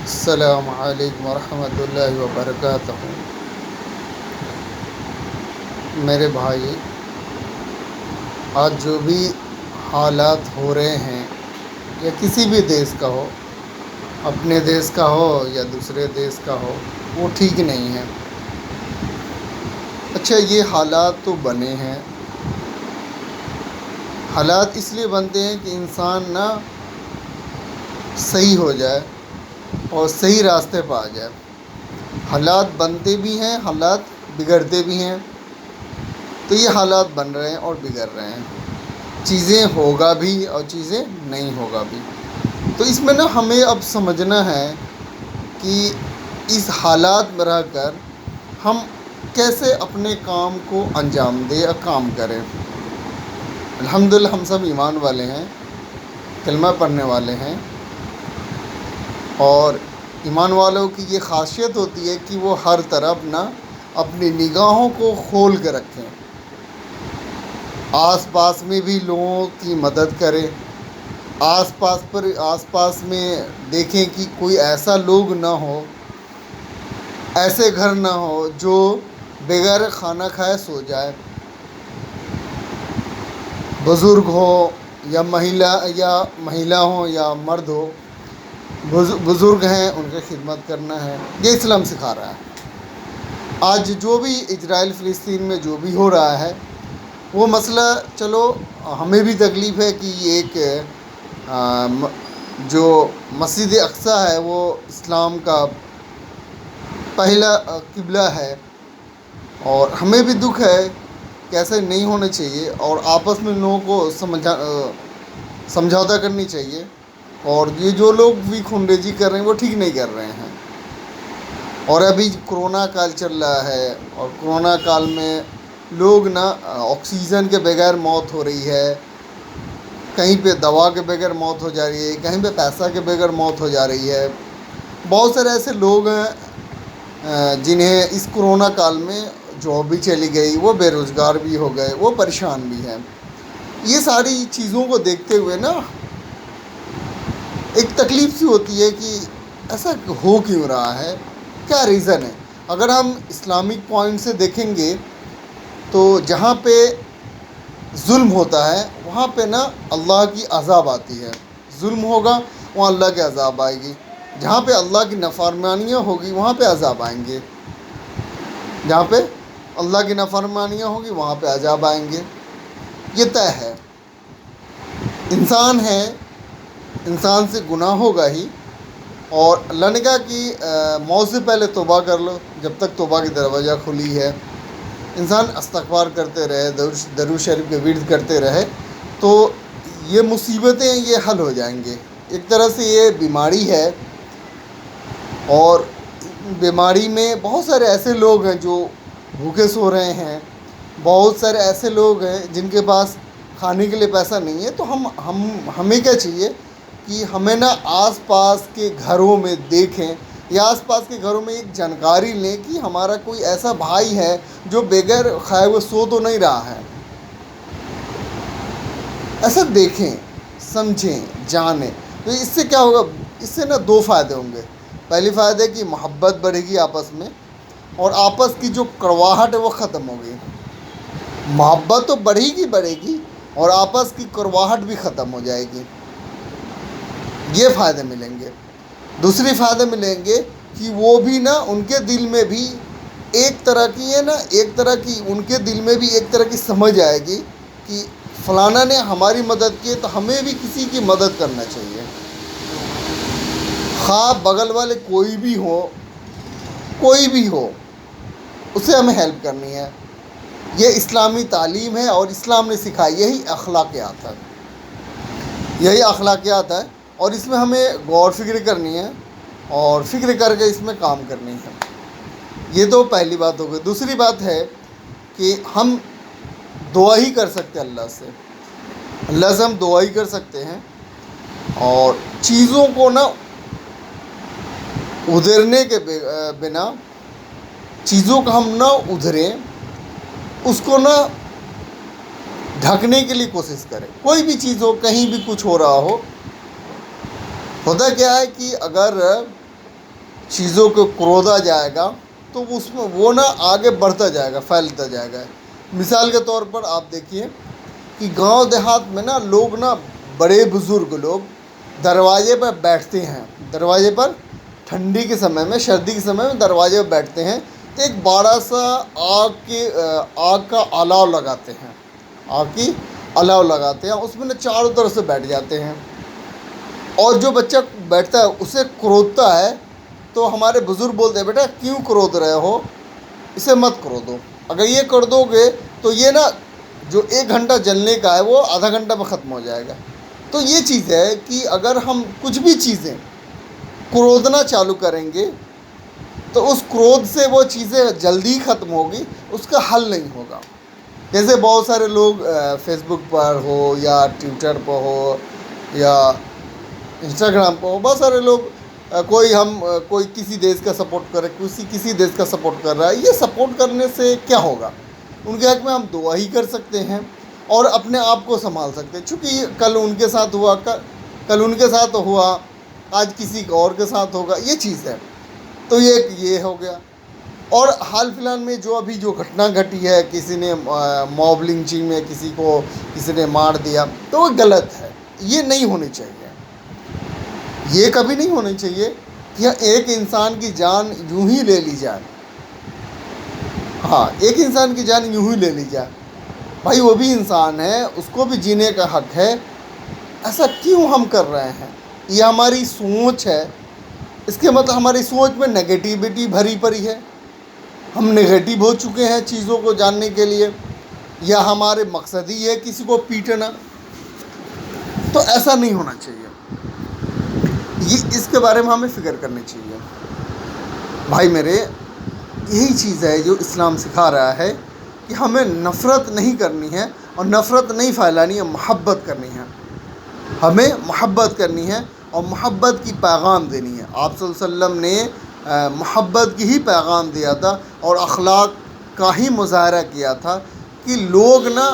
السلام علیکم ورحمۃ اللہ وبرکاتہ۔ میرے بھائی، آج جو بھی حالات ہو رہے ہیں یا کسی بھی دیش کا ہو، اپنے دیش کا ہو یا دوسرے دیش کا ہو، وہ ٹھیک نہیں ہے۔ اچھا، یہ حالات تو بنے ہیں، حالات اس لیے بنتے ہیں کہ انسان نا صحیح ہو جائے اور صحیح راستے پہ آ جائے۔ حالات بنتے بھی ہیں، حالات بگڑتے بھی ہیں، تو یہ حالات بن رہے ہیں اور بگڑ رہے ہیں۔ چیزیں ہوگا بھی اور چیزیں نہیں ہوگا بھی۔ تو اس میں نا ہمیں اب سمجھنا ہے کہ اس حالات میں رہ کر ہم کیسے اپنے کام کو انجام دیں یا کام کریں۔ الحمدللہ ہم سب ایمان والے ہیں، کلمہ پڑھنے والے ہیں، اور ایمان والوں کی یہ خاصیت ہوتی ہے کہ وہ ہر طرف نا اپنی نگاہوں کو کھول کے رکھیں، آس پاس میں بھی لوگوں کی مدد کریں، آس پاس میں دیکھیں کہ کوئی ایسا لوگ نہ ہو، ایسے گھر نہ ہو جو بغیر کھانا کھائے سو جائے، بزرگ ہو یا مہیلا ہو یا مرد ہو، بزرگ ہیں ان کی خدمت کرنا ہے۔ یہ اسلام سکھا رہا ہے۔ آج جو بھی اسرائیل فلسطین میں جو بھی ہو رہا ہے، وہ مسئلہ چلو ہمیں بھی تکلیف ہے کہ ایک جو مسجد اقصیٰ ہے وہ اسلام کا پہلا قبلہ ہے، اور ہمیں بھی دکھ ہے کہ ایسے نہیں ہونا چاہیے، اور آپس میں لوگوں کو سمجھوتا کرنی چاہیے، اور یہ جو لوگ بھی خون ریزی کر رہے ہیں وہ ٹھیک نہیں کر رہے ہیں۔ اور ابھی کرونا کال چل رہا ہے، اور کرونا کال میں لوگ نا آکسیجن کے بغیر موت ہو رہی ہے، کہیں پہ دوا کے بغیر موت ہو جا رہی ہے، کہیں پہ پیسہ کے بغیر موت ہو جا رہی ہے۔ بہت سارے ایسے لوگ ہیں جنہیں اس کرونا کال میں جاب بھی چلی گئی، وہ بے روزگار بھی ہو گئے، وہ پریشان بھی ہیں۔ یہ ساری چیزوں کو دیکھتے ہوئے نا ایک تکلیف سی ہوتی ہے کہ ایسا ہو کیوں رہا ہے، کیا ریزن ہے۔ اگر ہم اسلامک پوائنٹ سے دیکھیں گے تو جہاں پہ ظلم ہوتا ہے وہاں پہ نا اللہ کی عذاب آتی ہے، ظلم ہوگا وہاں اللہ کی عذاب آئے گی، جہاں پہ اللہ کی نافرمانیاں ہوگی وہاں پہ عذاب آئیں گے، جہاں پہ اللہ کی نافرمانیاں ہوگی وہاں پہ عذاب آئیں گے۔ یہ طے ہے، انسان ہے، انسان سے گناہ ہوگا ہی، اور اللہ نے کہا کہ موت سے پہلے توبہ کر لو، جب تک توبہ کی دروازہ کھلی ہے۔ انسان استغفار کرتے رہے، درود شریف کے ورد کرتے رہے، تو یہ مصیبتیں یہ حل ہو جائیں گے۔ ایک طرح سے یہ بیماری ہے، اور بیماری میں بہت سارے ایسے لوگ ہیں جو بھوکے سو رہے ہیں، بہت سارے ایسے لوگ ہیں جن کے پاس کھانے کے لیے پیسہ نہیں ہے۔ تو ہمیں کیا چاہیے کہ ہمیں نا آس پاس کے گھروں میں دیکھیں، یا آس پاس کے گھروں میں ایک جانکاری لیں کہ ہمارا کوئی ایسا بھائی ہے جو بغیر کھائے ہوئے سو تو نہیں رہا ہے۔ ایسا دیکھیں، سمجھیں، جانیں، تو اس سے کیا ہوگا، اس سے نا دو فائدے ہوں گے۔ پہلی فائدہ ہے کہ محبت بڑھے گی آپس میں، اور آپس کی جو کڑواہٹ ہے وہ ختم ہوگی۔ محبت تو بڑھے گی اور آپس کی کڑواہٹ بھی ختم ہو جائے گی۔ یہ فائدے ملیں گے۔ دوسری فائدے ملیں گے کہ وہ بھی نا ان کے دل میں بھی ایک طرح کی ان کے دل میں بھی ایک طرح کی سمجھ آئے گی کہ فلانا نے ہماری مدد کی تو ہمیں بھی کسی کی مدد کرنا چاہیے، خواہ بغل والے کوئی بھی ہو اسے ہمیں ہیلپ کرنی ہے۔ یہ اسلامی تعلیم ہے، اور اسلام نے سکھائی، یہی اخلاقیات ہے، اور اس میں ہمیں غور فکر کرنی ہے، اور فکر کر کے اس میں کام کرنی ہے۔ یہ تو پہلی بات ہو گئی۔ دوسری بات ہے کہ ہم دعا ہی کر سکتے ہیں اللہ سے ہم دعا ہی کر سکتے ہیں، اور چیزوں کو نا ادھرنے کے بنا، چیزوں کو ہم نہ ادھریں، اس کو نہ ڈھکنے کے لیے کوشش کریں۔ کوئی بھی چیز ہو، کہیں بھی کچھ ہو رہا ہو، ہوتا کیا ہے کہ اگر چیزوں کو کرودا جائے گا تو اس میں وہ نا آگے بڑھتا جائے گا، پھیلتا جائے گا۔ مثال کے طور پر آپ دیکھیے کہ گاؤں دیہات میں نا لوگ نا، بڑے بزرگ لوگ دروازے پر بیٹھتے ہیں، دروازے پر ٹھنڈی کے سمے میں، سردی کے سمے میں دروازے پر بیٹھتے ہیں تو ایک بڑا سا آگ کا الاؤ لگاتے ہیں، آگ کی الاؤ لگاتے ہیں، اس میں نا چاروں طرف سے بیٹھ جاتے ہیں، اور جو بچہ بیٹھتا ہے اسے کرودتا ہے تو ہمارے بزرگ بولتے ہیں بیٹا کیوں کرود رہے ہو، اسے مت کرودو، اگر یہ کر دو گے تو یہ نا جو 1 گھنٹہ جلنے کا ہے وہ آدھا گھنٹہ میں ختم ہو جائے گا۔ تو یہ چیز ہے کہ اگر ہم کچھ بھی چیزیں کرودنا چالو کریں گے تو اس کرودھ سے وہ چیزیں جلدی ختم ہوگی، اس کا حل نہیں ہوگا۔ جیسے بہت سارے لوگ فیس بک پر ہو یا ٹویٹر پر ہو یا انسٹاگرام پہ ہو، بہت سارے لوگ کوئی کسی دیش کا سپورٹ کر رہا ہے، کسی دیش کا سپورٹ کر رہا ہے۔ یہ سپورٹ کرنے سے کیا ہوگا؟ ان کے حق میں ہم دعا ہی کر سکتے ہیں اور اپنے آپ کو سنبھال سکتے ہیں، چونکہ کل ان کے ساتھ ہوا، کل ان کے ساتھ ہوا، آج کسی اور کے ساتھ ہوگا، یہ چیز ہے۔ تو یہ ہو گیا۔ اور حال فی الحال میں جو گھٹنا گھٹی ہے، کسی نے موب لنچنگ میں کسی نے مار دیا، تو وہ غلط ہے، یہ نہیں ہونی چاہیے، یہ کبھی نہیں ہونی چاہیے کہ ایک انسان کی جان یوں ہی لے لی جائے۔ ہاں، ایک انسان کی جان یوں ہی لے لی جائے، بھائی وہ بھی انسان ہے، اس کو بھی جینے کا حق ہے، ایسا کیوں ہم کر رہے ہیں؟ یہ ہماری سوچ ہے، اس کے مطلب ہماری سوچ میں نگیٹیوٹی بھری پڑی ہے، ہم نگیٹو ہو چکے ہیں چیزوں کو جاننے کے لیے، یا ہمارے مقصد ہی ہے کسی کو پیٹنا۔ تو ایسا نہیں ہونا چاہیے، اس کے بارے میں ہمیں فکر کرنی چاہیے۔ بھائی میرے، یہی چیز ہے جو اسلام سکھا رہا ہے کہ ہمیں نفرت نہیں کرنی ہے اور نفرت نہیں پھیلانی ہے، محبت کرنی ہے، ہمیں محبت کرنی ہے اور محبت کی پیغام دینی ہے۔ آپ صلی اللہ علیہ وسلم نے محبت کی ہی پیغام دیا تھا اور اخلاق کا ہی مظاہرہ کیا تھا کہ لوگ نا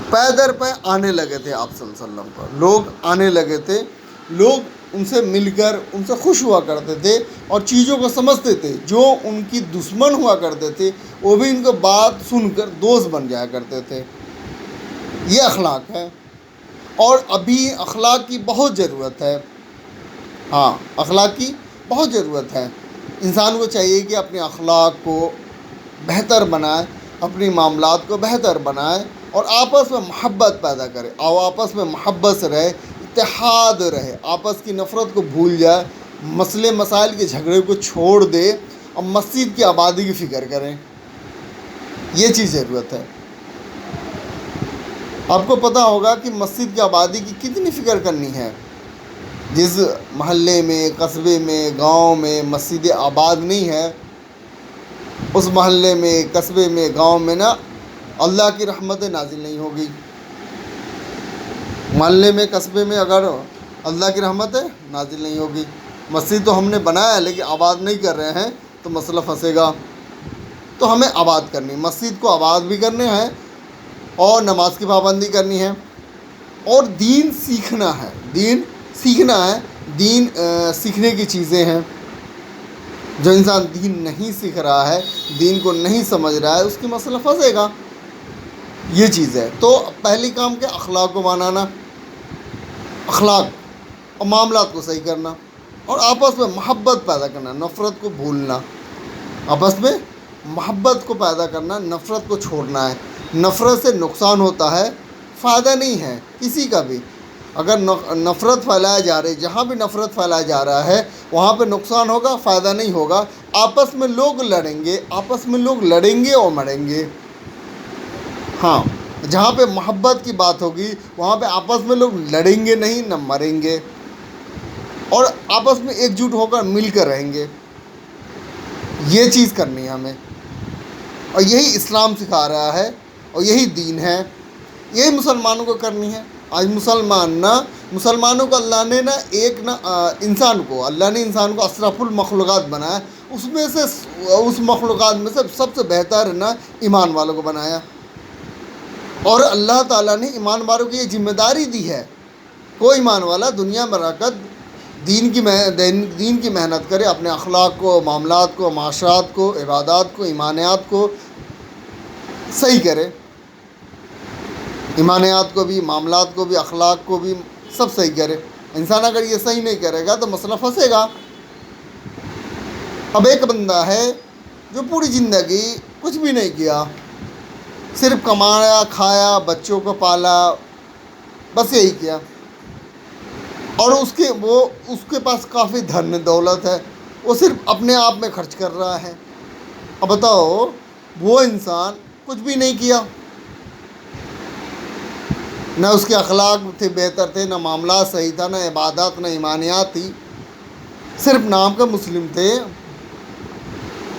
پے در پے آنے لگے تھے آپ صلی اللہ علیہ وسلم پر، لوگ آنے لگے تھے، لوگ ان سے مل کر ان سے خوش ہوا کرتے تھے اور چیزوں کو سمجھتے تھے۔ جو ان کی دشمن ہوا کرتے تھے وہ بھی ان کو بات سن کر دوست بن جایا کرتے تھے۔ یہ اخلاق ہے، اور ابھی اخلاق کی بہت ضرورت ہے۔ ہاں، اخلاق کی بہت ضرورت ہے، انسان کو چاہیے کہ اپنے اخلاق کو بہتر بنائے، اپنی معاملات کو بہتر بنائے اور آپس میں محبت پیدا کرے، اور آپس میں محبت سے رہے، اتحاد رہے، آپس کی نفرت کو بھول جائے، مسئلے مسائل کے جھگڑے کو چھوڑ دے اور مسجد کی آبادی کی فکر کریں۔ یہ چیز ضرورت ہے۔ آپ کو پتہ ہوگا کہ مسجد کی آبادی کی کتنی فکر کرنی ہے۔ جس محلے میں، قصبے میں، گاؤں میں مسجد آباد نہیں ہے، اس محلے میں، قصبے میں، گاؤں میں نا اللہ کی رحمتیں نازل نہیں ہوگی۔ محلے میں، قصبے میں اگر اللہ کی رحمت نازل نہیں ہوگی، مسجد تو ہم نے بنایا ہے لیکن آباد نہیں کر رہے ہیں تو مسئلہ پھنسے گا۔ تو ہمیں آباد کرنی، مسجد کو آباد بھی کرنے ہیں اور نماز کی پابندی کرنی ہے اور دین سیکھنا ہے، دین سیکھنا ہے، دین سیکھنے کی چیزیں ہیں۔ جو انسان دین نہیں سیکھ رہا ہے، دین کو نہیں سمجھ رہا ہے، اس کی مسئلہ پھنسے گا، یہ چیز ہے۔ تو پہلی کام کیا؟ اخلاق کو بنانا، اخلاق اور معاملات کو صحیح کرنا، اور آپس میں محبت پیدا کرنا، نفرت کو بھولنا، آپس میں محبت کو پیدا کرنا، نفرت کو چھوڑنا ہے۔ نفرت سے نقصان ہوتا ہے، فائدہ نہیں ہے کسی کا بھی۔ اگر نفرت پھیلایا جا رہی ہے، جہاں بھی نفرت پھیلایا جا رہا ہے وہاں پہ نقصان ہوگا، فائدہ نہیں ہوگا۔ آپس میں لوگ لڑیں گے، آپس میں لوگ لڑیں گے اور مریں گے۔ ہاں، جہاں پہ محبت کی بات ہوگی وہاں پہ آپس میں لوگ لڑیں گے نہیں، نہ مریں گے، اور آپس میں ایک جٹ ہو کر مل کر رہیں گے۔ یہ چیز کرنی ہے ہمیں، اور یہی اسلام سکھا رہا ہے اور یہی دین ہے، یہی مسلمانوں کو کرنی ہے۔ آج مسلمانوں کو اللہ نے انسان کو اشرف المخلوقات بنایا، اس مخلوقات میں سے سب سے بہتر ایمان والوں کو بنایا، اور اللہ تعالیٰ نے ایمان والوں کی یہ ذمہ داری دی ہے، کوئی ایمان والا دنیا میں رہ کر دین کی محنت کرے، اپنے اخلاق کو، معاملات کو، معاشرات کو، عبادات کو، ایمانیات کو صحیح کرے، ایمانیات کو بھی، معاملات کو بھی، اخلاق کو بھی سب صحیح کرے۔ انسان اگر یہ صحیح نہیں کرے گا تو مسئلہ پھنسے گا۔ اب ایک بندہ ہے جو پوری زندگی کچھ بھی نہیں کیا، صرف کمایا، کھایا، بچوں کو پالا، بس یہی کیا، اور اس کے پاس کافی دھن دولت ہے، وہ صرف اپنے آپ میں خرچ کر رہا ہے۔ اب بتاؤ، وہ انسان کچھ بھی نہیں کیا، نہ اس کے اخلاق تھے بہتر تھے، نہ معاملات صحیح تھا، نہ عبادات، نہ ایمانیات تھی، صرف نام کا مسلم تھے،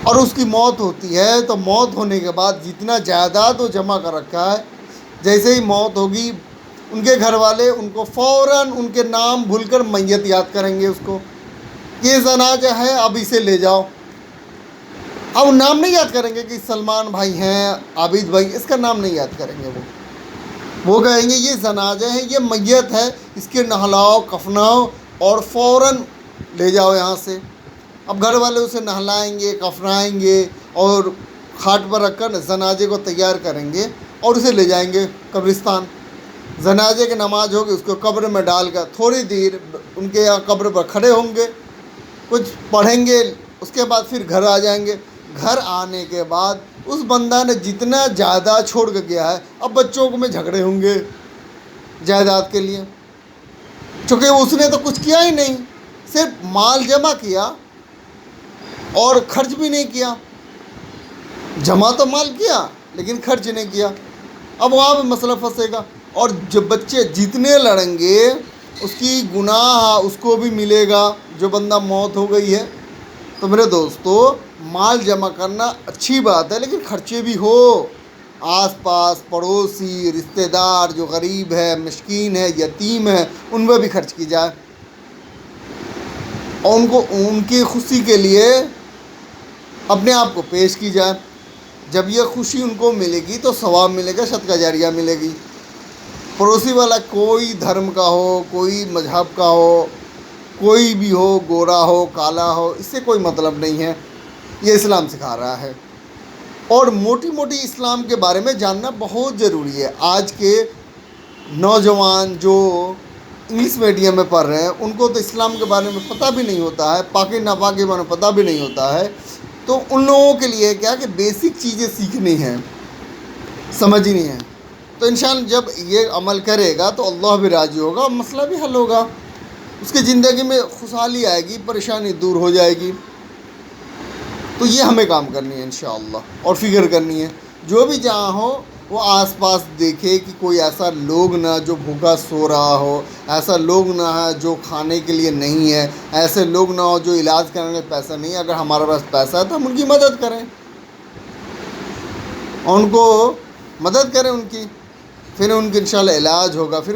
اور اس کی موت ہوتی ہے تو موت ہونے کے بعد جتنا جائیداد وہ جمع کر رکھا ہے، جیسے ہی موت ہوگی ان کے گھر والے ان کو فوراً ان کے نام بھول کر میت یاد کریں گے، اس کو، یہ جنازہ ہے اب اسے لے جاؤ۔ اب نام نہیں یاد کریں گے کہ سلمان بھائی ہیں، عابد بھائی، اس کا نام نہیں یاد کریں گے، وہ کہیں گے یہ جنازہ ہے، یہ میت ہے، اس کے نہلاؤ، کفناؤ اور فوراً لے جاؤ یہاں سے۔ اب گھر والے اسے نہلائیں گے، کفنائیں گے اور کھاٹ پر رکھ کر جنازے کو تیار کریں گے اور اسے لے جائیں گے قبرستان۔ جنازے کی نماز ہوگی، اس کو قبر میں ڈال کر تھوڑی دیر ان کے یہاں قبر پر کھڑے ہوں گے، کچھ پڑھیں گے، اس کے بعد پھر گھر آ جائیں گے۔ گھر آنے کے بعد اس بندہ نے جتنا جائیداد چھوڑ کے گیا ہے، اب بچوں میں جھگڑے ہوں گے جائیداد کے لیے، چونکہ اس نے تو کچھ کیا ہی نہیں، صرف مال جمع کیا اور خرچ بھی نہیں کیا۔ جمع تو مال کیا لیکن خرچ نہیں کیا، اب وہاں پہ مسئلہ پھنسے گا۔ اور جب بچے جتنے لڑیں گے اس کی گناہ اس کو بھی ملے گا، جو بندہ موت ہو گئی ہے۔ تو میرے دوستو، مال جمع کرنا اچھی بات ہے، لیکن خرچے بھی ہو، آس پاس پڑوسی، رشتہ دار جو غریب ہے، مسکین ہے، یتیم ہے، ان پہ بھی خرچ کی جائے، اور ان کی خوشی کے لیے اپنے آپ کو پیش کی جائے۔ جب یہ خوشی ان کو ملے گی تو ثواب ملے گا، صدقہ جاریہ ملے گی۔ پڑوسی والا کوئی دھرم کا ہو، کوئی مذہب کا ہو، کوئی بھی ہو، گورا ہو، کالا ہو، اس سے کوئی مطلب نہیں ہے، یہ اسلام سکھا رہا ہے۔ اور موٹی موٹی اسلام کے بارے میں جاننا بہت ضروری ہے۔ آج کے نوجوان جو انگلش میڈیم میں پڑھ رہے ہیں ان کو تو اسلام کے بارے میں پتہ بھی نہیں ہوتا ہے، پاکی ناپاکی کے بارے میں پتہ بھی نہیں ہوتا ہے، تو ان لوگوں کے لیے کیا کہ بیسک چیزیں سیکھنی ہیں، سمجھنی ہیں۔ تو انشاءاللہ جب یہ عمل کرے گا تو اللہ بھی راضی ہوگا، مسئلہ بھی حل ہوگا، اس کی زندگی میں خوشحالی آئے گی، پریشانی دور ہو جائے گی۔ تو یہ ہمیں کام کرنی ہے انشاءاللہ، اور فکر کرنی ہے، جو بھی جہاں ہو وہ آس پاس دیکھے کہ کوئی ایسا لوگ نہ جو بھوکا سو رہا ہو، ایسا لوگ نہ ہے جو کھانے کے لیے نہیں ہے، ایسے لوگ نہ ہو جو علاج کرنے کا پیسہ نہیں ہے۔ اگر ہمارے پاس پیسہ ہے تو ہم ان کی مدد کریں، اور ان کو مدد کریں ان کی، پھر ان کی انشاءاللہ علاج ہوگا، پھر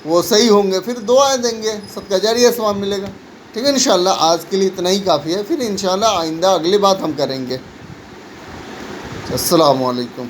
وہ صحیح ہوں گے، پھر دعائیں دیں گے، صدقہ جاریہ ثواب ملے گا۔ ٹھیک ہے، انشاءاللہ آج کے لیے اتنا ہی کافی ہے، پھر انشاءاللہ آئندہ اگلی بات ہم کریں گے۔ السلام علیکم۔